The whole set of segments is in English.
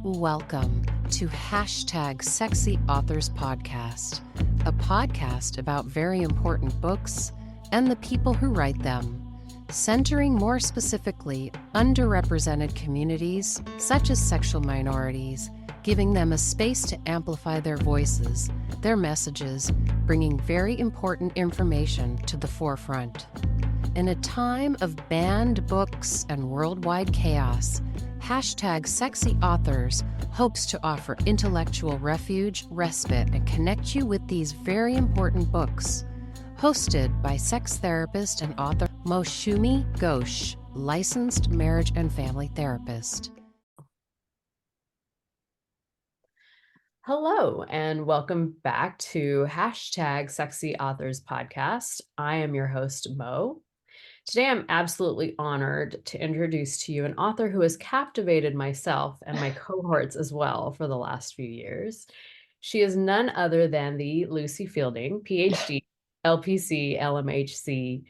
Welcome to #Sexy Authors Podcast, a podcast about very important books and the people who write them, centering more specifically underrepresented communities such as sexual minorities, giving them a space to amplify their voices, their messages, bringing very important information to the forefront. In a time of banned books and worldwide chaos, #Sexy Authors hopes to offer intellectual refuge, respite, and connect you with these very important books. Hosted by sex therapist and author Moushumi Ghose, licensed marriage and family therapist. Hello, and welcome back to #Sexy Authors Podcast. I am your host, Mo. Today, I'm absolutely honored to introduce to you an author who has captivated myself and my cohorts as well for the last few years. She is none other than the Lucie Fielding, PhD, LPC, LMHC,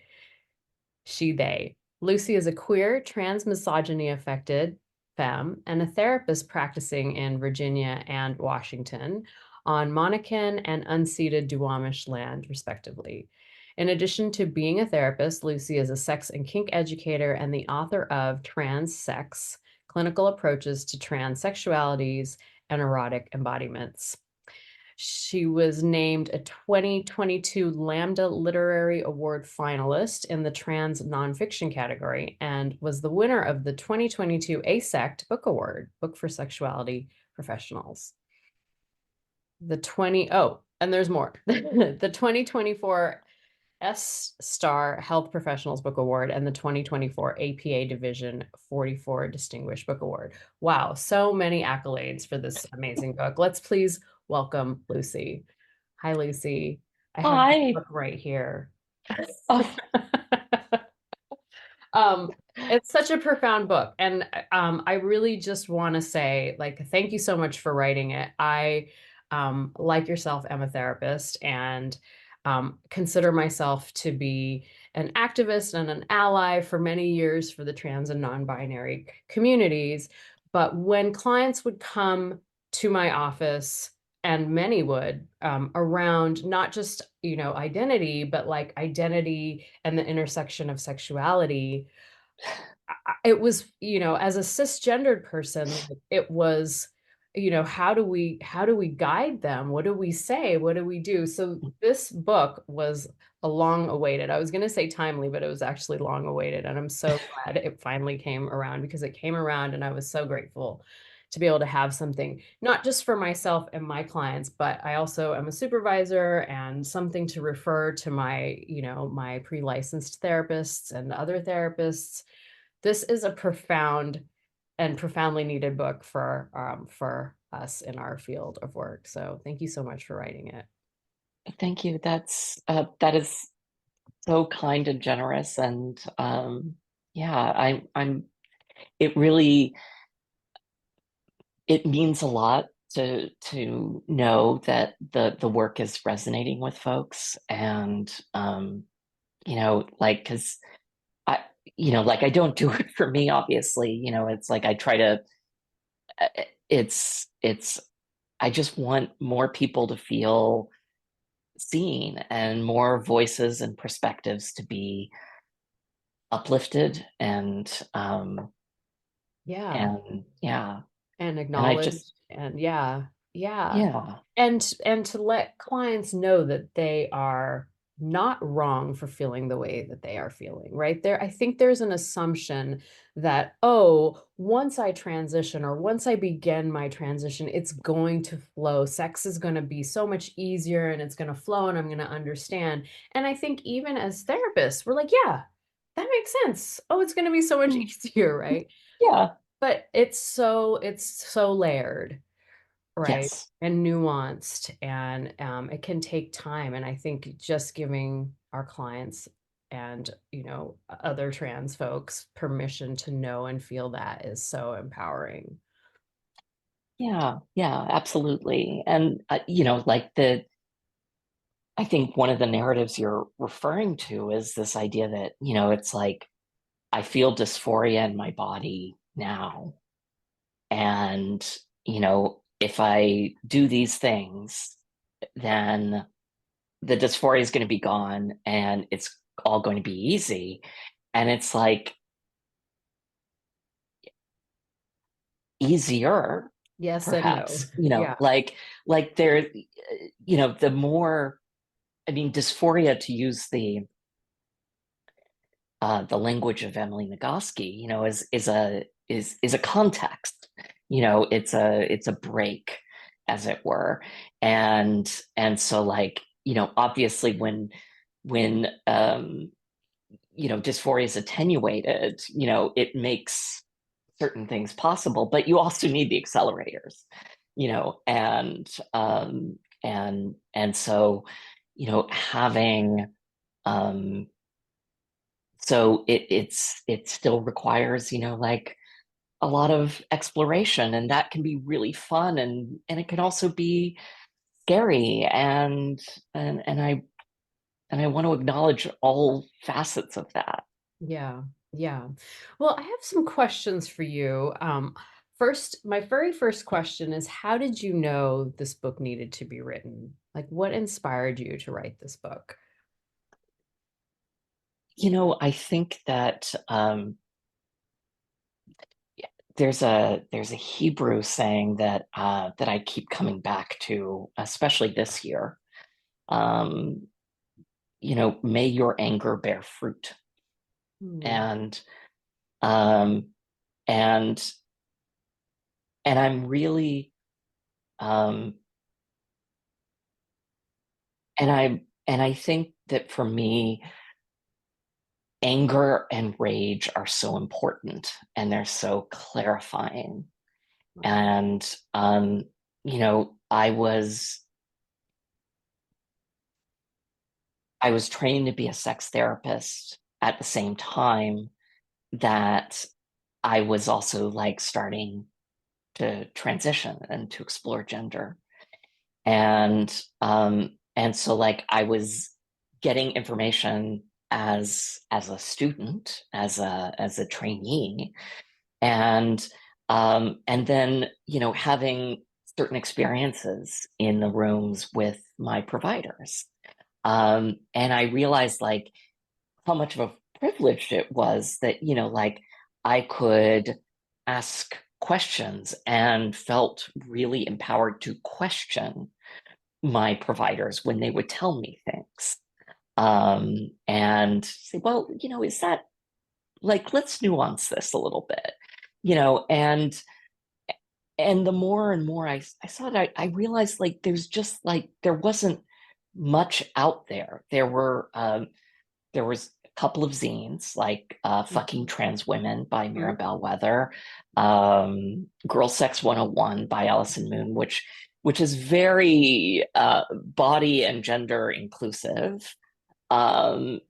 she, they. Lucie is a queer, trans, misogyny-affected femme and a therapist practicing in Virginia and Washington on Monacan and unceded Duwamish land, respectively. In addition to being a therapist, Lucie is a sex and kink educator and the author of Trans Sex: Clinical Approaches to Transsexualities and Erotic Embodiments. She was named a 2022 Lambda Literary Award finalist in the trans nonfiction category and was the winner of the 2022 ASECT Book Award, Book for Sexuality Professionals. And there's more. The 2024 S-Star Health Professionals Book Award and the 2024 APA Division 44 Distinguished Book Award. Wow, so many accolades for this amazing book. Let's please welcome Lucie. Hi, Lucie. I have the book right here. It's such a profound book. And I really just want to say, thank you so much for writing it. I, like yourself, am a therapist and consider myself to be an activist and an ally for many years for the trans and non-binary communities. But when clients would come to my office, and many would, around not just, identity, but like identity and the intersection of sexuality, it was, as a cisgendered person, it was, how do we guide them? What do we say? What do we do? So this book was a long awaited, I was going to say timely, but it was actually long awaited. And I'm so glad it finally came around, because it came around and I was so grateful to be able to have something, not just for myself and my clients, but I also am a supervisor and something to refer to my, my pre-licensed therapists and other therapists. This is a profound and profoundly needed book for us in our field of work. So thank you so much for writing it. Thank you. That is so kind and generous. And yeah, it means a lot to know that the work is resonating with folks. And because I don't do it for me, obviously. It's like I try to I just want more people to feel seen and more voices and perspectives to be uplifted and acknowledged and to let clients know that they are not wrong for feeling the way that they are feeling, right? I think there's an assumption that, once I transition or once I begin my transition, it's going to flow. Sex is going to be so much easier and it's going to flow and I'm going to understand. And I think even as therapists, we're like, yeah, that makes sense. Oh, it's going to be so much easier, right? Yeah. But it's so layered, right? Yes. And nuanced, and it can take time. And I think just giving our clients and, other trans folks permission to know and feel that is so empowering. Yeah, absolutely. And, I think one of the narratives you're referring to is this idea that, it's like, I feel dysphoria in my body now. And if I do these things, then the dysphoria is going to be gone and it's all going to be easy. And it's like easier, Yes perhaps, and no. Yeah. like there, the more, I mean, dysphoria, to use the language of Emily Nagoski, is a context. It's a break, as it were, and so like obviously when dysphoria is attenuated, it makes certain things possible, but you also need the accelerators, and so having um so it still requires like a lot of exploration, and that can be really fun, and it can also be scary, and I want to acknowledge all facets of that. Yeah. Yeah. Well, I have some questions for you. First, my very first question is, how did you know this book needed to be written? Like, what inspired you to write this book? I think that there's a Hebrew saying that I keep coming back to, especially this year. Um, may your anger bear fruit. Hmm. And um, and and I'm really um, and I think that for me, anger and rage are so important, and they're so clarifying. Wow. And you know, I was trained to be a sex therapist at the same time that I was also like starting to transition and to explore gender. And so like I was getting information as a student, as a trainee, and then having certain experiences in the rooms with my providers. And I realized like how much of a privilege it was that like I could ask questions and felt really empowered to question my providers when they would tell me things, and say, well, is that, like, let's nuance this a little bit, and the more and more I saw it, I realized like there wasn't much out there. There was a couple of zines like Fucking Mhm. Trans Women by Mhm. Mirabelle Weather, Girl Sex 101 by Allison Moon, which is very body and gender inclusive. And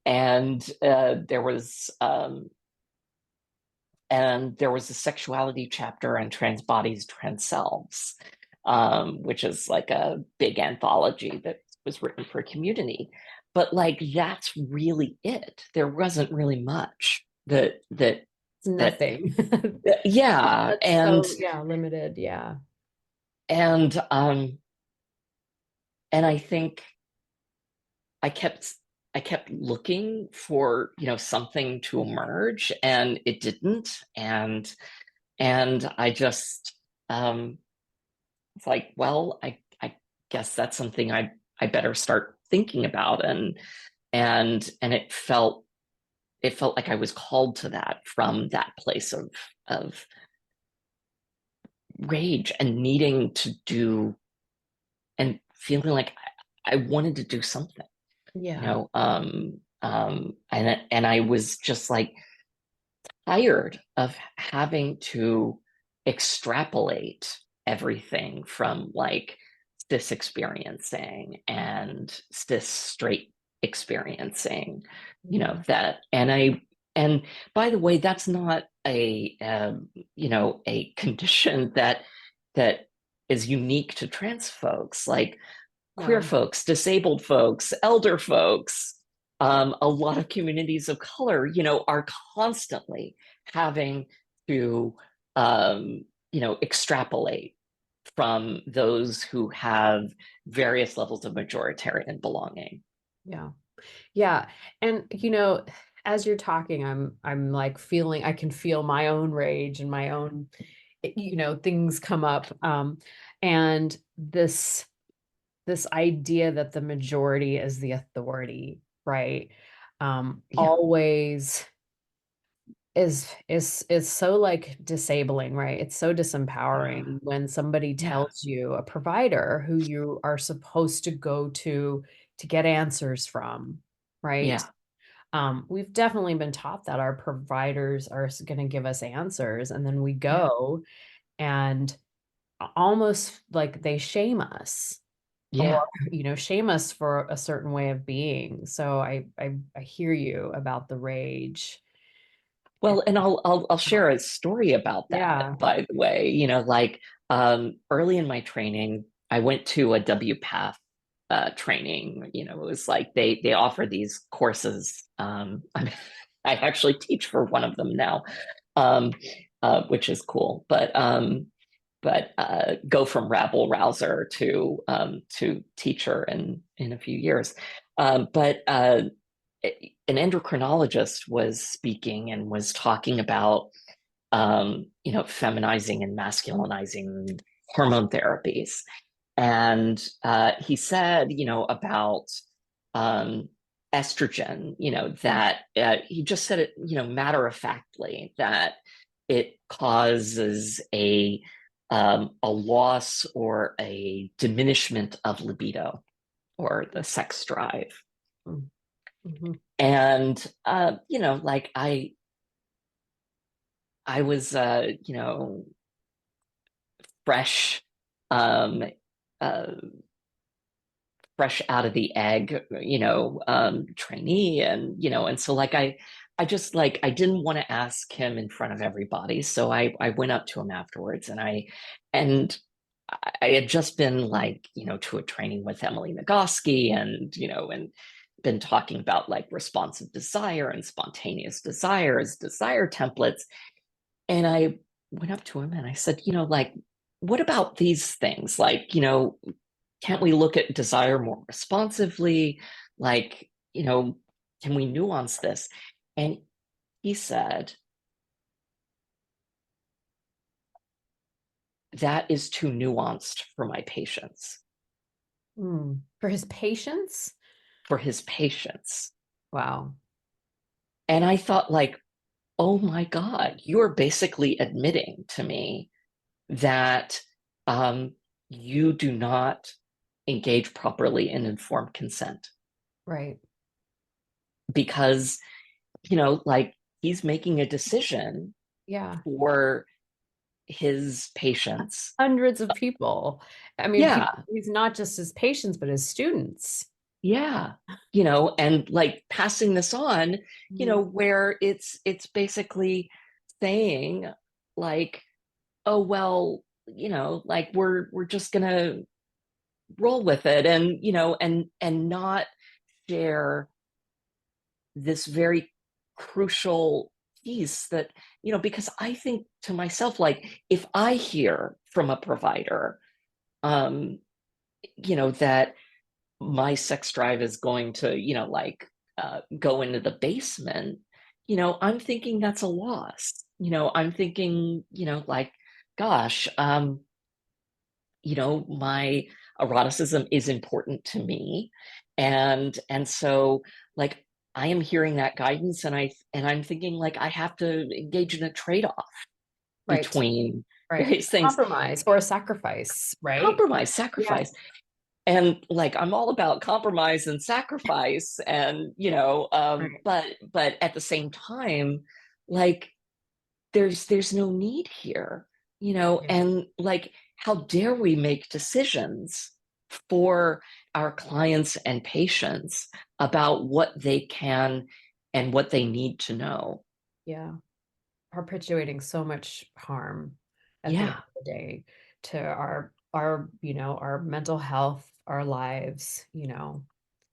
there was a sexuality chapter on Trans Bodies, Trans Selves, which is like a big anthology that was written for Community. But like that's really it. There wasn't really much It's that nothing. yeah, That's so, yeah, limited. Yeah. and um and I think I kept I kept looking for something to emerge, and it didn't. And I just it's like, well, I guess that's something I better start thinking about. And it felt like I was called to that from that place of rage and needing to do, and feeling like I wanted to do something, Yeah. and I was just like tired of having to extrapolate everything from like cis experiencing and cis straight experiencing, Yeah. that. And by the way, that's not a condition that is unique to trans folks. Like queer No. folks, disabled folks, elder folks, a lot of communities of color, are constantly having to, extrapolate from those who have various levels of majoritarian belonging. Yeah. Yeah. And, you know, as you're talking, I'm like feeling, I can feel my own rage and my own, you know, things come up. And this idea that the majority is the authority, right? Yeah. Always is so like disabling, right? It's so disempowering when somebody Yeah. tells you, a provider who you are supposed to go to get answers from, right? Yeah. We've definitely been taught that our providers are going to give us answers, and then we Yeah. go and almost like they shame us, or Yeah. you know, shame us for a certain way of being. So I hear you about the rage. And Well, and I'll share a story about that, yeah. by the way. Like early in my training, I went to a WPATH training. It was like they offer these courses. I actually teach for one of them now, um, which is cool. But go from rabble rouser to teacher in a few years. But an endocrinologist was speaking and was talking about feminizing and masculinizing hormone therapies. And he said, about um, estrogen, that he just said it, matter of factly, that it causes a loss or a diminishment of libido or the sex drive. Mm-hmm. And like I was fresh um uh fresh out of the egg, trainee, and so like I just like I didn't want to ask him in front of everybody. So I went up to him afterwards, and I had just been like, to a training with Emily Nagoski, and been talking about like responsive desire and spontaneous desire as desire templates. And I went up to him and I said, like, what about these things? Like, can't we look at desire more responsively? Like, can we nuance this? And he said, that is too nuanced for my patients, For his patients? for his patients. Wow. And I thought, like, oh my God, you're basically admitting to me that um, you do not engage properly in informed consent Right. because, like he's making a decision Yeah. for his patients. Hundreds of people. I mean, Yeah, he's not just his patients, but his students. yeah, and like passing this on, Mhm. where it's basically saying like, oh well, like we're just gonna roll with it, and and not share this very crucial piece that, because I think to myself, like if I hear from a provider um that my sex drive is going to like go into the basement, I'm thinking that's a loss. I'm thinking, like, gosh, my eroticism is important to me, and so like I am hearing that guidance, and I'm thinking like I have to engage in a trade-off Right. between Right. various things. Compromise or a sacrifice, right? Compromise, Yeah. sacrifice, and like I'm all about compromise and sacrifice, and Right. but at the same time, like there's no need here, Yeah. and like how dare we make decisions for our clients and patients about what they can and what they need to know. Yeah. Perpetuating so much harm at the end Yeah, of the day to our, you know, our mental health, our lives, you know.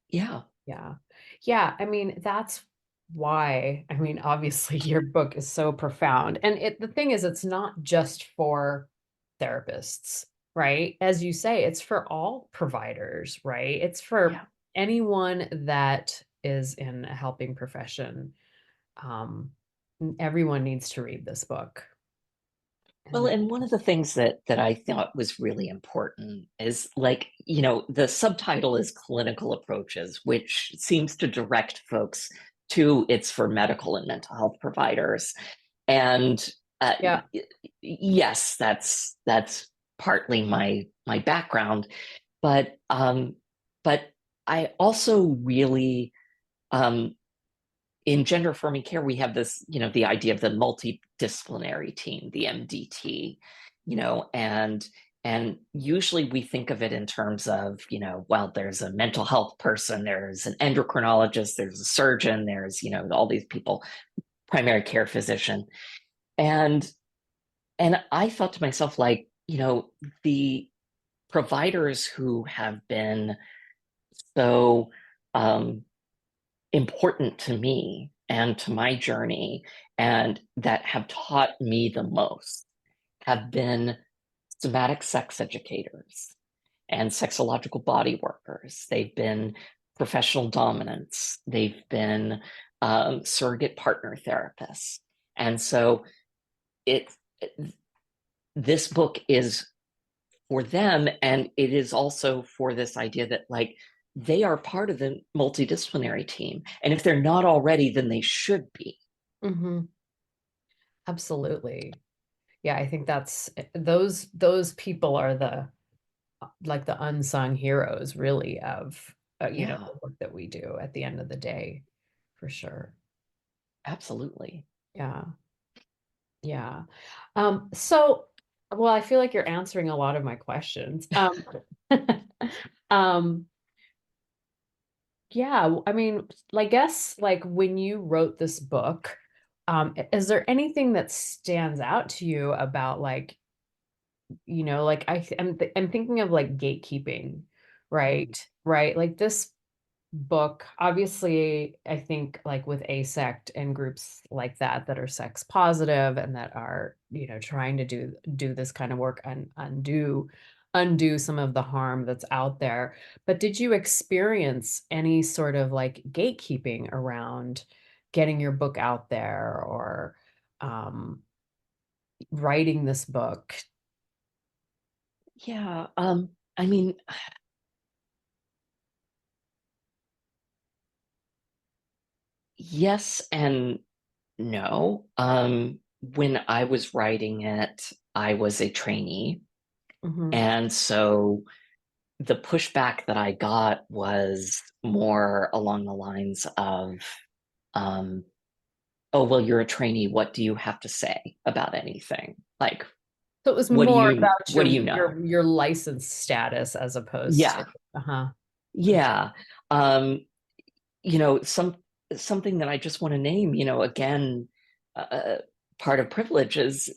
yeah, Yeah. Yeah, I mean, that's why, I mean, obviously your book is so profound. And the thing is, it's not just for therapists. right? As you say, it's for all providers, right? It's for Yeah. anyone that is in a helping profession. Um, Everyone needs to read this book. Well, And and one of the things that I thought was really important is, like, the subtitle is Clinical Approaches, which seems to direct folks to it's for medical and mental health providers. And yeah, yes, that's partly my background, but I also really, in gender affirming care, we have this, the idea of the multidisciplinary team, the MDT, and usually we think of it in terms of, well, there's a mental health person, there's an endocrinologist, there's a surgeon, there's, all these people, primary care physician. And I thought to myself, like, the providers who have been so important to me and to my journey, and that have taught me the most, have been somatic sex educators and sexological body workers. They've been professional dominants. They've been surrogate partner therapists. And so it this book is for them, and it is also for this idea that, like, they are part of the multidisciplinary team, and if they're not already, then they should be. absolutely. Yeah, I think that's those people are the like the unsung heroes, really, of Yeah, the work that we do at the end of the day, for sure. absolutely. Yeah. Yeah. So, well, I feel like you're answering a lot of my questions. Um, yeah, I mean, I guess, like, when you wrote this book, is there anything that stands out to you about, like, like I'm thinking of, like, gatekeeping, Mhm. right? Right? Like, this book, obviously, I think, like, with ASECT and groups like that that are sex positive and that are, trying to do this kind of work and undo some of the harm that's out there. But did you experience any sort of, like, gatekeeping around getting your book out there, or um writing this book? Yeah, I mean, yes and no. When I was writing it, I was a trainee, Hmm. and so the pushback that I got was more along the lines of, um, oh, well, you're a trainee. What do you have to say about anything? Like, So it was what do more you about what do your you know? your license status as opposed to, Yeah, uh-huh. yeah. Um, something that I just want to name, again, uh, part of privilege is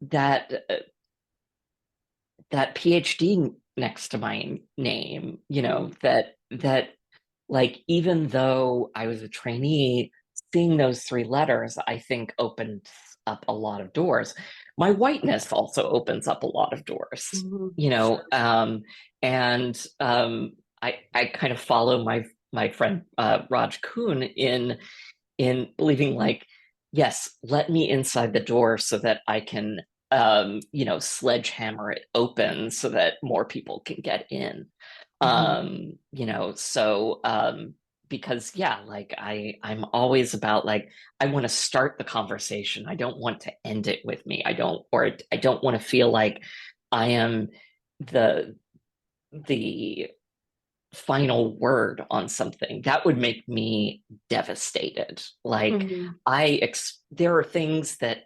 that that PhD next to my name, that, like, even though I was a trainee, seeing those three letters, I think, opened up a lot of doors. My whiteness also opens up a lot of doors, Mhm. you know, Sure. um, and I kind of follow my friend Raj Kuhn in believing, like, yes, let me inside the door so that I can, sledgehammer it open so that more people can get in. Mhm. So because, yeah, like, I'm always about, like, I want to start the conversation. I don't want to end it with me. I don't want to feel like I am the the final word on something. That would make me devastated. Like, Mhm. there are things that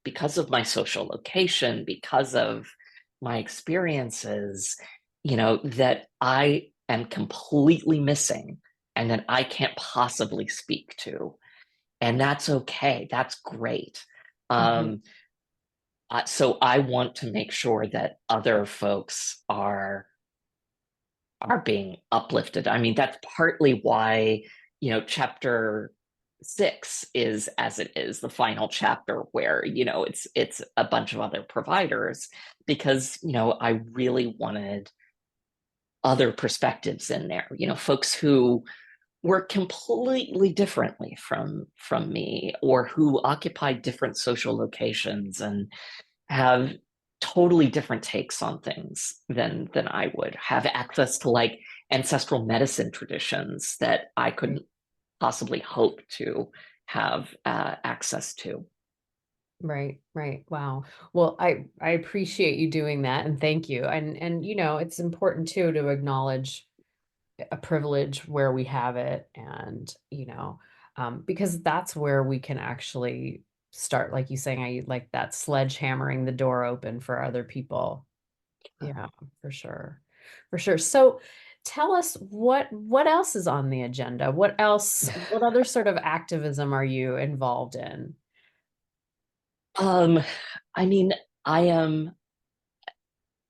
because of my social location, because of my experiences, that I am completely missing and that I can't possibly speak to. And that's okay. That's great. Mhm. Um, so I want to make sure that other folks are being uplifted. I mean, that's partly why, chapter 6 is as it is, the final chapter where, it's a bunch of other providers, because, I really wanted other perspectives in there, folks who work completely differently from me, or who occupy different social locations and have totally different takes on things than I would, have access to like ancestral medicine traditions that I couldn't possibly hope to have access to. Right, right. Wow. Well, I appreciate you doing that, and thank you. And it's important too to acknowledge a privilege where we have it, and because that's where we can actually start, like you saying, I like that sledgehammering the door open for other people. Yeah, for sure. For sure. So tell us what else is on the agenda? What other sort of activism are you involved in? Um, I mean, I am.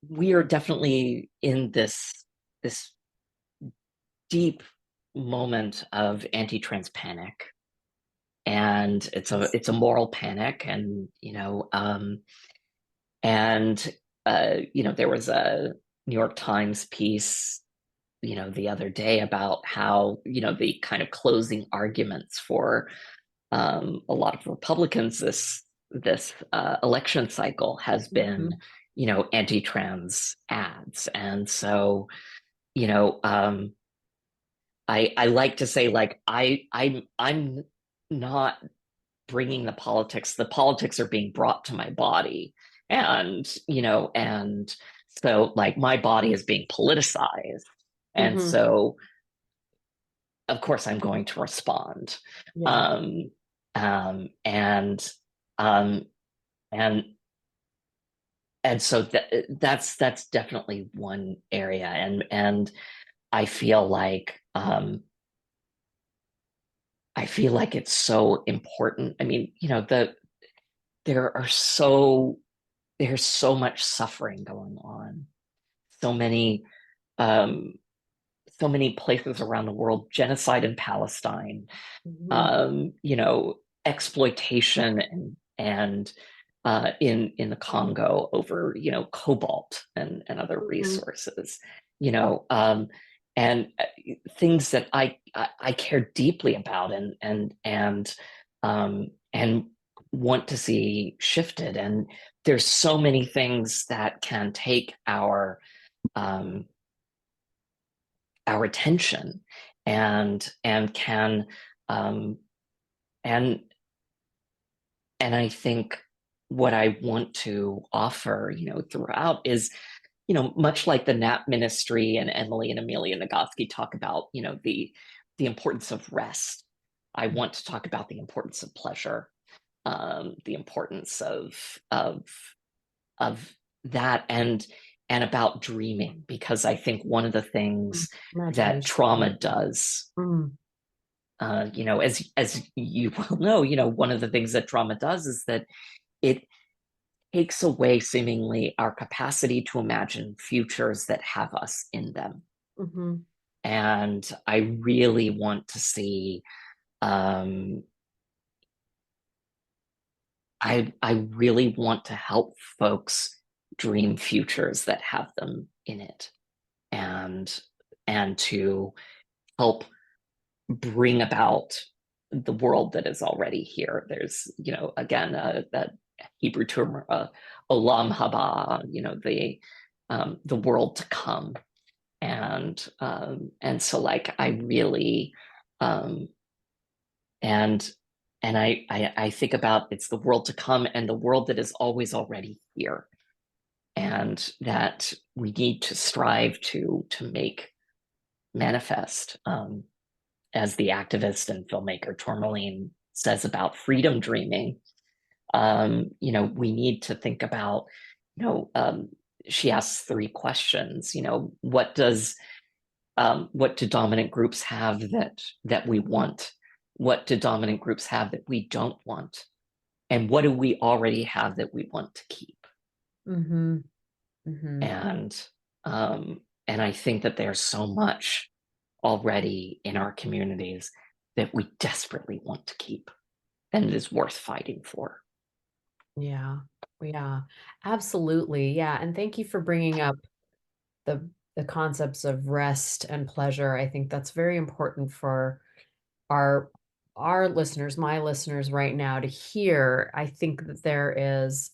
We are definitely in this deep moment of anti-trans panic, and it's a moral panic, and there was a New York Times piece, the other day about how, the kind of closing arguments for a lot of Republicans this election cycle has been, Mhm. anti-trans ads. And so, you know, um, I like to say, like, I'm not bringing the politics. The politics are being brought to my body, and so like my body is being politicized, and Mhm. so of course I'm going to respond. Yeah. Um, um, and um, and and so that's definitely one area, and I feel like it's so important. I mean, there are so there's so much suffering going on, so many um, so many places around the world, genocide in Palestine, Mhm. exploitation and in the Congo over cobalt and other Mhm. resources, you know um, and things that I care deeply about and want to see shifted. And there's so many things that can take um, our attention and can um, and and I think what I want to offer, throughout is, much like the Nap Ministry and Emily and Amelia Nagoski talk about, the importance of rest. I want to talk about the importance of pleasure, the importance of that, and about dreaming, because I think one of the things that Imagination. trauma does, Mm. as you well know, one of the things that trauma does is that it takes away seemingly our capacity to imagine futures that have us in them. Mhm. And I really want to see, um, I really want to help folks dream futures that have them in it, and to help bring about the world that is already here. There's, again, that Hebrew term, olam haba, the world to come. And so, like, I really, um, and I think about, it's the world to come and the world that is always already here, and that we need to strive to make manifest. As the activist and filmmaker Tourmaline says about freedom dreaming, we need to think about, she asks 3 questions. What do dominant groups have that we want? What do dominant groups have that we don't want? And what do we already have that we want to keep? Mhm. Mhm. And I think that there's so much already in our communities that we desperately want to keep and it is worth fighting for. Yeah. Yeah, absolutely. Yeah. And thank you for bringing up the concepts of rest and pleasure. I think that's very important for our listeners, my listeners right now to hear. I think that there is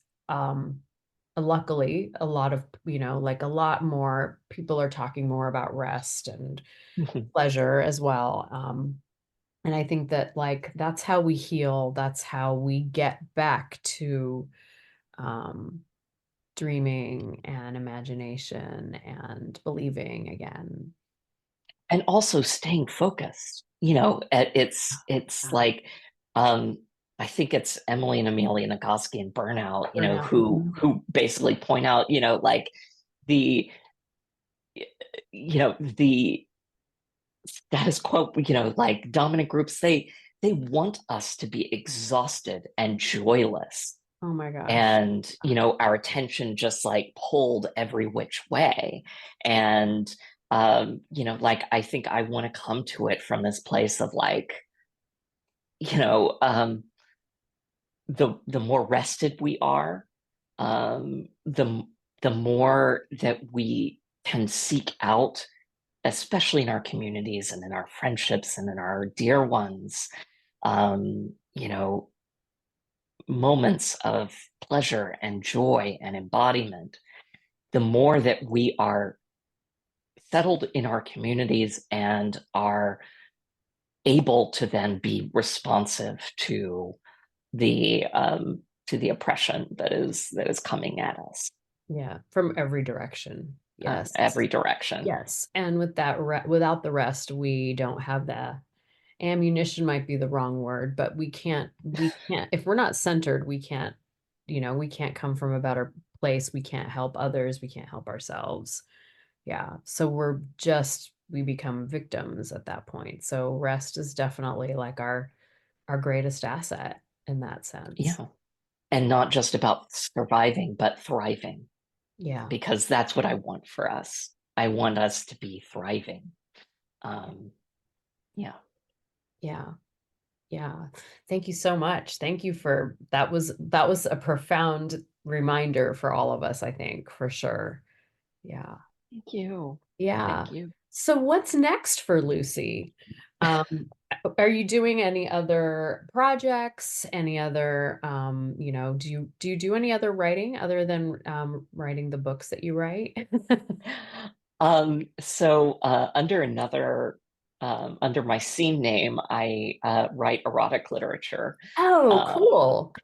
luckily a lot of, like a lot more people are talking more about rest and pleasure as well. And I think that like that's how we heal, that's how we get back to um dreaming and imagination and believing again. And also staying focused. It's Yeah. like I think it's Emily and Amelia Nagoski in Burnout, Burnout. who basically point out, like the the status quo, like dominant groups, they want us to be exhausted and joyless. Oh my gosh. And our attention just like pulled every which way. And like I think I want to come to it from this place of like, the more rested we are, the more that we can seek out, especially in our communities and in our friendships and in our dear ones, moments of pleasure and joy and embodiment. The more that we are settled in our communities and are able to then be responsive to the oppression that is coming at us. Yeah, from every direction. Yes. Every direction. Yes. And with that, without the rest, we don't have the ammunition, might be the wrong word, but we can't, if we're not centered, we can't, we can't come from a better place. We can't help others. We can't help ourselves. Yeah. So we become victims at that point. So rest is definitely like our greatest asset in that sense. Yeah. And not just about surviving, but thriving. Yeah. Because that's what I want for us. I want us to be thriving. Yeah. Yeah. Yeah. Thank you so much. Thank you for that was a profound reminder for all of us, I think, for sure. Yeah. Thank you. Yeah. Thank you. So what's next for Lucie? Are you doing any other projects? Any other do you do any other writing other than writing the books that you write? So under my scene name, I write erotic literature. Oh, cool.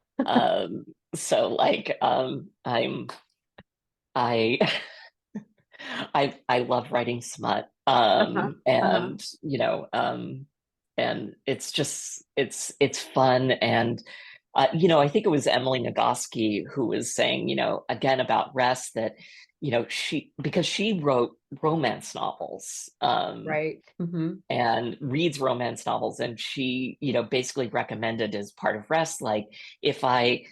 So like I I love writing smut. Uh-huh. Uh-huh. And it's just it's fun. And I think it was Emily Nagoski who was saying, again about rest, that because she wrote romance novels, Right. Mm-hmm. and reads romance novels, and she basically recommended as part of rest, like if I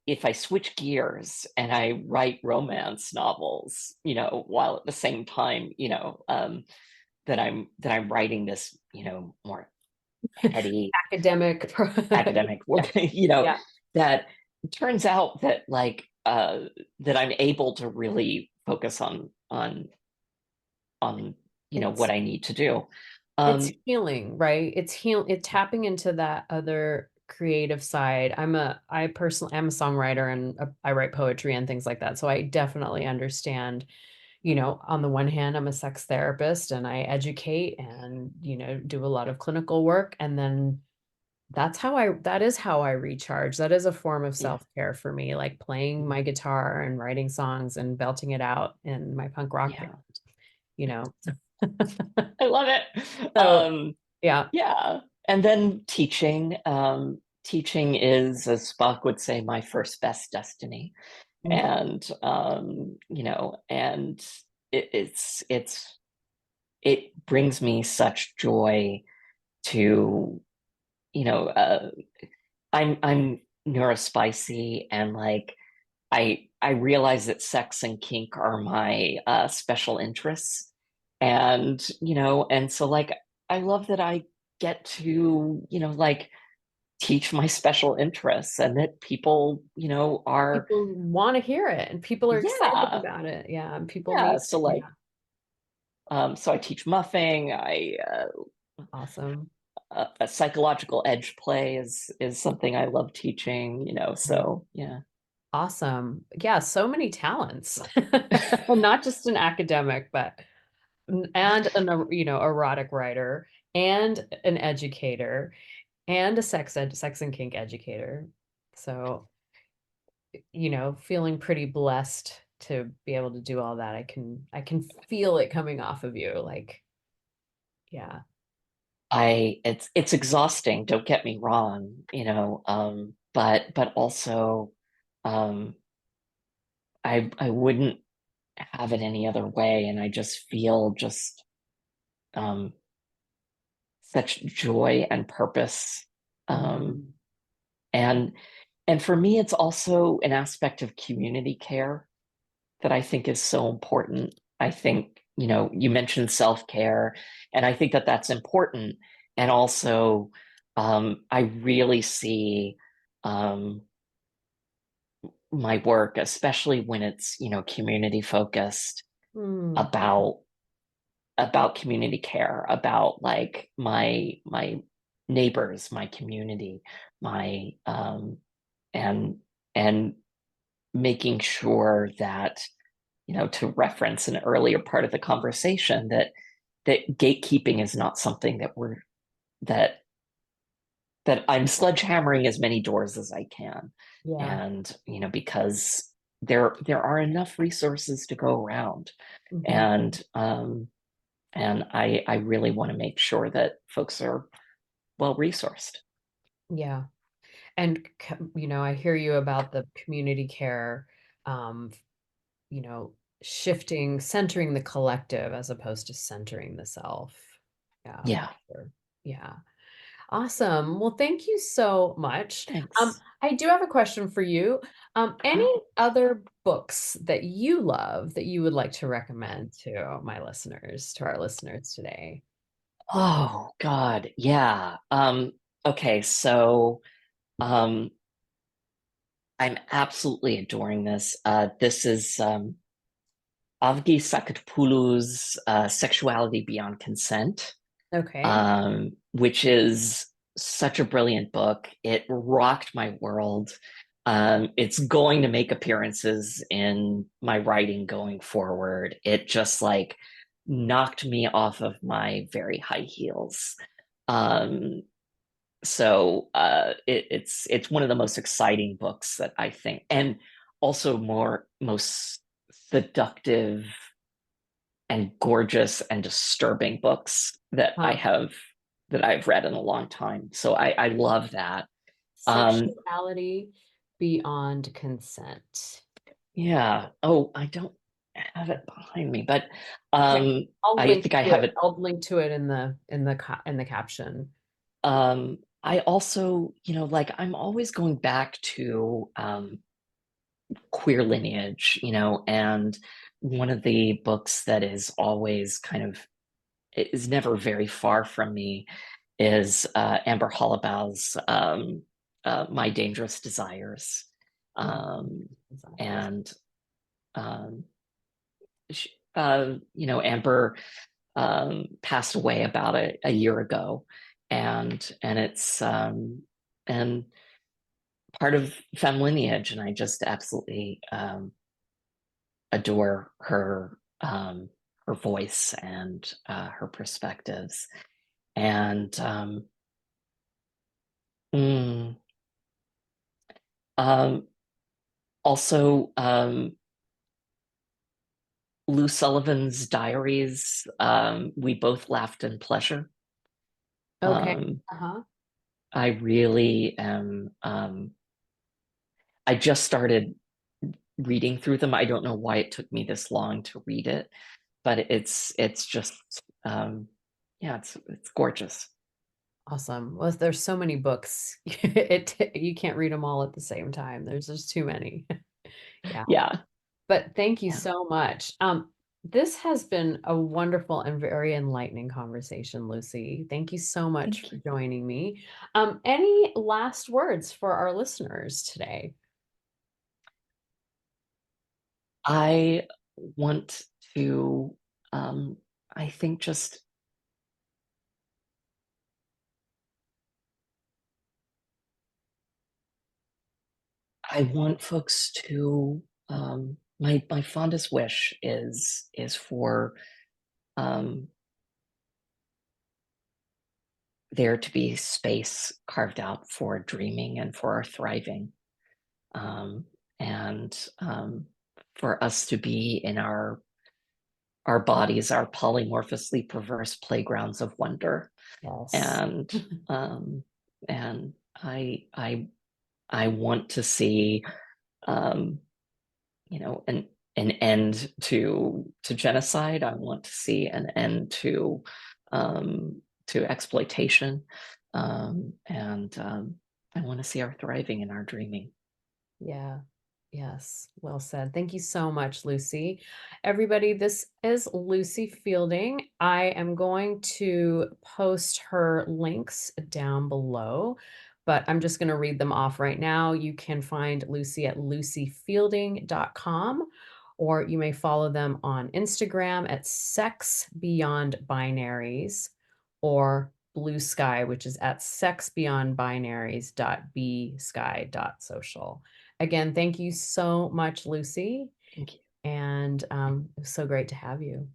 if I switch gears and I write romance novels, while at the same time, that I'm writing this, more heady Academic. academic Yeah. work, Yeah. that turns out that like that I'm able to really focus on It's what I need to do. it's healing, right? It's tapping into that other creative side. I personally am a songwriter and I write poetry and things like that. So I definitely understand, on the one hand, I'm a sex therapist and I educate and, do a lot of clinical work. And then that is how I recharge. That is a form of Yeah. self-care for me, like playing my guitar and writing songs and belting it out in my punk rock Yeah. band. I love it. So yeah. Yeah. And then teaching. Teaching is, as Spock would say, my first best destiny. Mhm. And and it brings me such joy to, I'm neurospicy, and like I realize that sex and kink are my special interests. And and so like I love that I get to, like teach my special interests, and that people, are, People want to hear it and people are excited yeah, about it. Yeah. And people yeah. need So it. like, so I teach muffing. Awesome. A psychological edge play is something I love teaching, so yeah. Awesome. Yeah, so many talents. Not just an academic, but and an erotic writer and an educator and a sex and kink educator. So, feeling pretty blessed to be able to do all that. I can feel it coming off of you. Like, yeah. It's exhausting, don't get me wrong, but also, um I wouldn't have it any other way, and I just feel just um such joy and purpose. um Mhm. and and for me, it's also an aspect of community care that I think is so important. I think, you mentioned self-care, and I think that that's important. And also, I really see, um, my work, especially when it's, community focused, Mm. about community care, about like my neighbors, my community, my and and making sure that, to reference an earlier part of the conversation, that gatekeeping is not something that that I'm sledgehammering as many doors as I can. Yeah. And, because there are enough resources to go around. Mhm. And I really want to make sure that folks are well resourced. Yeah. And I hear you about the community care, um, you know, centering the collective as opposed to centering the self. Yeah, for Yeah, sure. Yeah. Awesome. Well, thank you so much. thanks. I do have a question for you. Any Uh, other books that you love that you would like to recommend to my listeners, to our listeners today? oh God, yeah. Okay, so um I'm absolutely adoring this. This is Avgi Sakatpoulou's Sexuality Beyond Consent, Okay. which is such a brilliant book. It rocked my world. It's going to make appearances in my writing going forward. It just like knocked me off of my very high heels. Um, it's one of the most exciting books that I think, and also most seductive and gorgeous and disturbing books Huh. that I've read in a long time. So I love that. Um, Sexuality beyond consent. yeah. Oh, I don't have it behind me, but Okay. I'll I link think I to have it. it. I'll link to it in the caption. I also, like I'm always going back to queer lineage, and one of the books that is always kind of is never very far from me is Amber Hollabow's My Dangerous Desires. My Um, desires. and Amber passed away about a year ago, and it's and part of femme lineage, and I just absolutely adore her voice and her perspectives. And mm, um, also, Lou Sullivan's Diaries, We Both Laughed in Pleasure. Okay. Um, Uh-huh. I really am. I just started reading through them. I don't know why it took me this long to read it, but it's just yeah, it's gorgeous. Awesome. Well, there's so many books. You can't read them all at the same time. There's just too many. Yeah. Yeah, But thank you yeah. so much. This has been a wonderful and very enlightening conversation, Lucie. Thank you so much Thank for you. joining me. Any last words for our listeners today? I want to, I think just I want folks to, my fondest wish is for there to be space carved out for dreaming and for our thriving, um, and for us to be in our bodies, our polymorphously perverse playgrounds of wonder, Yes. and um, and I want to see, um, an end to genocide. I want to see an end to exploitation, and I want to see our thriving and our dreaming. Yeah. Yes. Well said. Thank you so much, Lucie. Everybody, this is Lucie Fielding. I am going to post her links down below, but I'm just going to read them off right now. You can find Lucie at luciefielding.com, or you may follow them on Instagram at Sex Beyond Binaries, or Blue Sky, which is at sexbeyondbinaries.bsky.social. Again, thank you so much, Lucie. Thank you. And it was so great to have you.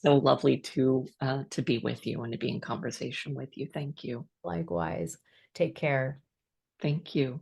So lovely to be with you and to be in conversation with you. Thank you. Likewise. Take care. Thank you.